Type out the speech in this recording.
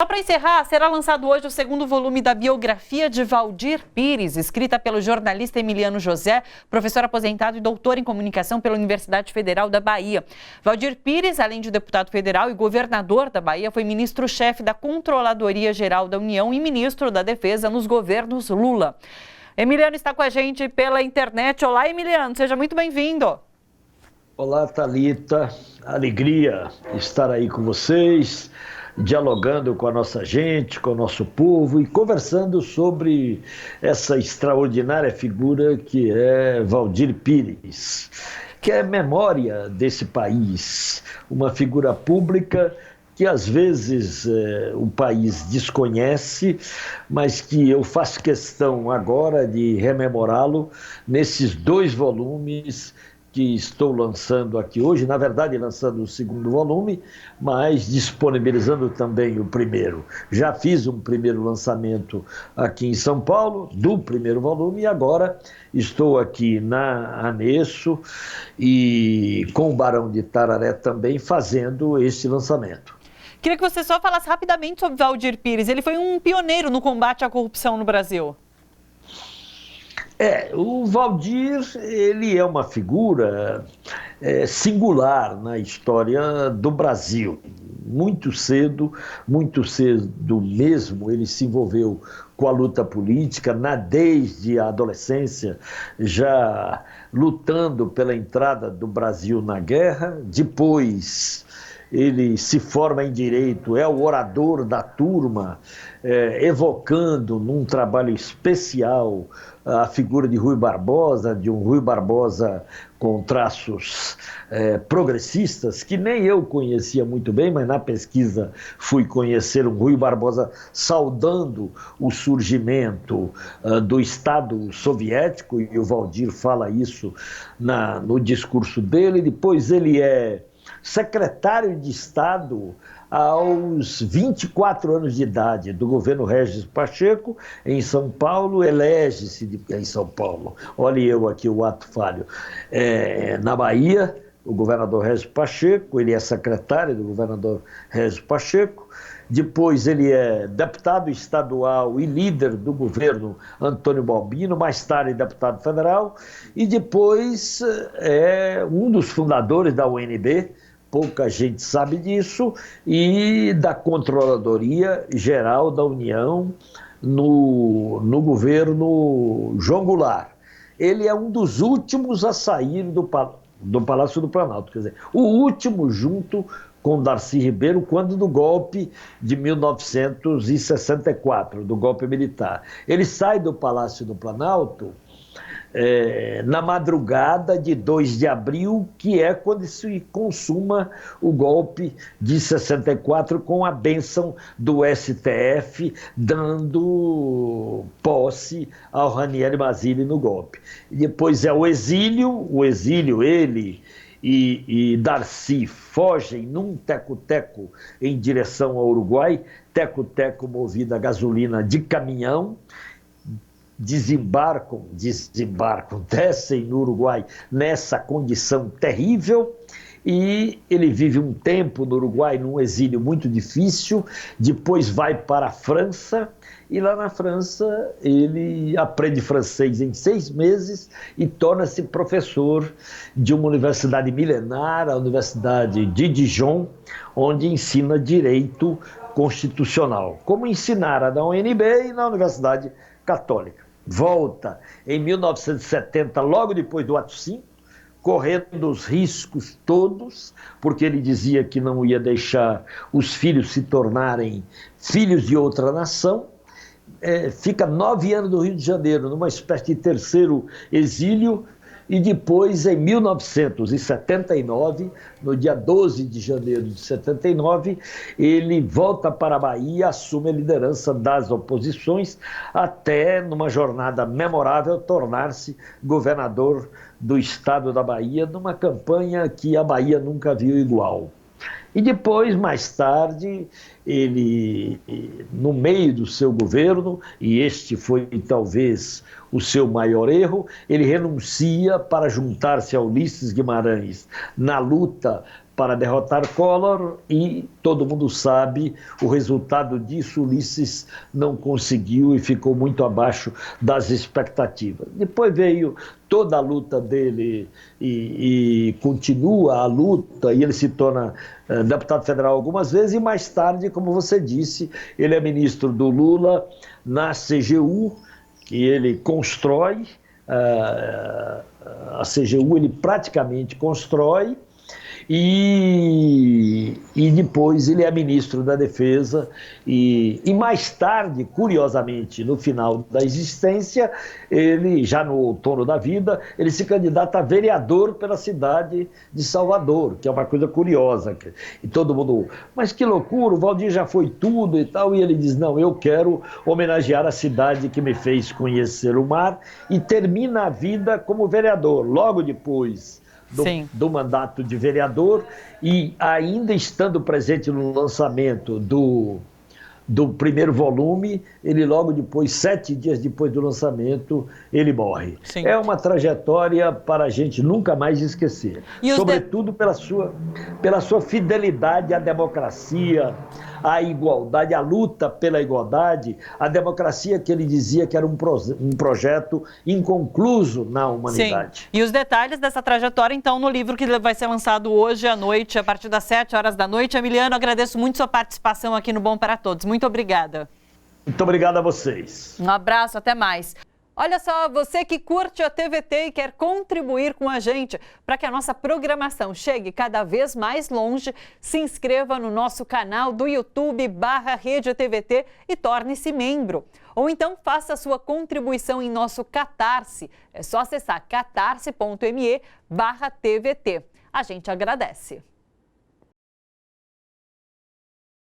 Só para encerrar, será lançado hoje o segundo volume da biografia de Waldir Pires, escrita pelo jornalista Emiliano José, professor aposentado e doutor em comunicação pela Universidade Federal da Bahia. Waldir Pires, além de deputado federal e governador da Bahia, foi ministro-chefe da Controladoria Geral da União e ministro da Defesa nos governos Lula. Emiliano está com a gente pela internet. Olá, Emiliano, seja muito bem-vindo. Olá, Thalita. Alegria estar aí com vocês, dialogando com a nossa gente, com o nosso povo e conversando sobre essa extraordinária figura que é Waldir Pires, que é memória desse país, uma figura pública que às vezes o país desconhece, mas que eu faço questão agora de rememorá-lo nesses 2 volumes que estou lançando aqui hoje, na verdade lançando o segundo volume, mas disponibilizando também o primeiro. Já fiz um primeiro lançamento aqui em São Paulo, do primeiro volume, e agora estou aqui na Anesso e com o Barão de Tararé também fazendo esse lançamento. Queria que você só falasse rapidamente sobre Waldir Pires. Ele foi um pioneiro no combate à corrupção no Brasil. O Waldir, ele é uma figura singular na história do Brasil. Muito cedo mesmo, ele se envolveu com a luta política, desde a adolescência, já lutando pela entrada do Brasil na guerra. Depois ele se forma em Direito, é o orador da turma, evocando num trabalho especial a figura de Rui Barbosa, de um Rui Barbosa com traços progressistas, que nem eu conhecia muito bem, mas na pesquisa fui conhecer um Rui Barbosa saudando o surgimento do Estado soviético, e o Waldir fala isso no discurso dele. Depois ele é secretário de Estado aos 24 anos de idade do governo Régis Pacheco, em São Paulo, elege-se em São Paulo. Olha eu aqui o ato falho. Na Bahia, o governador Régis Pacheco, ele é secretário do governador Régis Pacheco. Depois ele é deputado estadual e líder do governo Antônio Balbino, mais tarde deputado federal, e depois é um dos fundadores da UNB, pouca gente sabe disso, e da Controladoria Geral da União no governo João Goulart. Ele é um dos últimos a sair do Palácio do Planalto, quer dizer, o último junto com Darcy Ribeiro, quando do golpe de 1964, do golpe militar. Ele sai do Palácio do Planalto na madrugada de 2 de abril, que é quando se consuma o golpe de 64, com a bênção do STF dando posse ao Ranieri Mazzilli no golpe. E depois é o exílio, ele e Darcy fogem num teco-teco em direção ao Uruguai, teco-teco movido a gasolina de caminhão, desembarcam, descem no Uruguai nessa condição terrível, e ele vive um tempo no Uruguai num exílio muito difícil, depois vai para a França, e lá na França ele aprende francês em 6 meses e torna-se professor de uma universidade milenar, a Universidade de Dijon, onde ensina direito constitucional, como ensinara na UNB e na Universidade Católica. Volta em 1970, logo depois do ato 5, correndo os riscos todos, porque ele dizia que não ia deixar os filhos se tornarem filhos de outra nação. Fica 9 anos no Rio de Janeiro, numa espécie de terceiro exílio, e depois, em 1979, no dia 12 de janeiro de 79, ele volta para a Bahia, assume a liderança das oposições, até, numa jornada memorável, tornar-se governador do estado da Bahia, numa campanha que a Bahia nunca viu igual. E depois, mais tarde, ele, no meio do seu governo, e este foi talvez o seu maior erro, ele renuncia para juntar-se a Ulisses Guimarães na luta para derrotar Collor e todo mundo sabe o resultado disso. Ulisses não conseguiu e ficou muito abaixo das expectativas. Depois veio toda a luta dele e continua a luta e ele se torna deputado federal algumas vezes e mais tarde, como você disse, ele é ministro do Lula na CGU, que ele constrói, a CGU ele praticamente constrói, e depois ele é ministro da Defesa e mais tarde, curiosamente, no final da existência, ele, já no outono da vida, ele se candidata a vereador pela cidade de Salvador, que é uma coisa curiosa. E todo mundo, mas que loucura, o Valdir já foi tudo e tal, e ele diz, não, eu quero homenagear a cidade que me fez conhecer o mar, e termina a vida como vereador, logo depois do mandato de vereador, e ainda estando presente no lançamento do primeiro volume, ele logo depois, 7 dias depois do lançamento, ele morre. Sim. É uma trajetória para a gente nunca mais esquecer, sobretudo pela sua fidelidade à democracia, à igualdade, à luta pela igualdade, a democracia que ele dizia que era um projeto inconcluso na humanidade. Sim. E os detalhes dessa trajetória, então, no livro que vai ser lançado hoje à noite, a partir das 7 horas da noite. Emiliano, agradeço muito sua participação aqui no Bom para Todos. Muito obrigada. Muito obrigado a vocês. Um abraço, até mais. Olha só, você que curte a TVT e quer contribuir com a gente para que a nossa programação chegue cada vez mais longe, se inscreva no nosso canal do YouTube/Rede TVT e torne-se membro. Ou então faça a sua contribuição em nosso Catarse. É só acessar catarse.me/TVT. A gente agradece.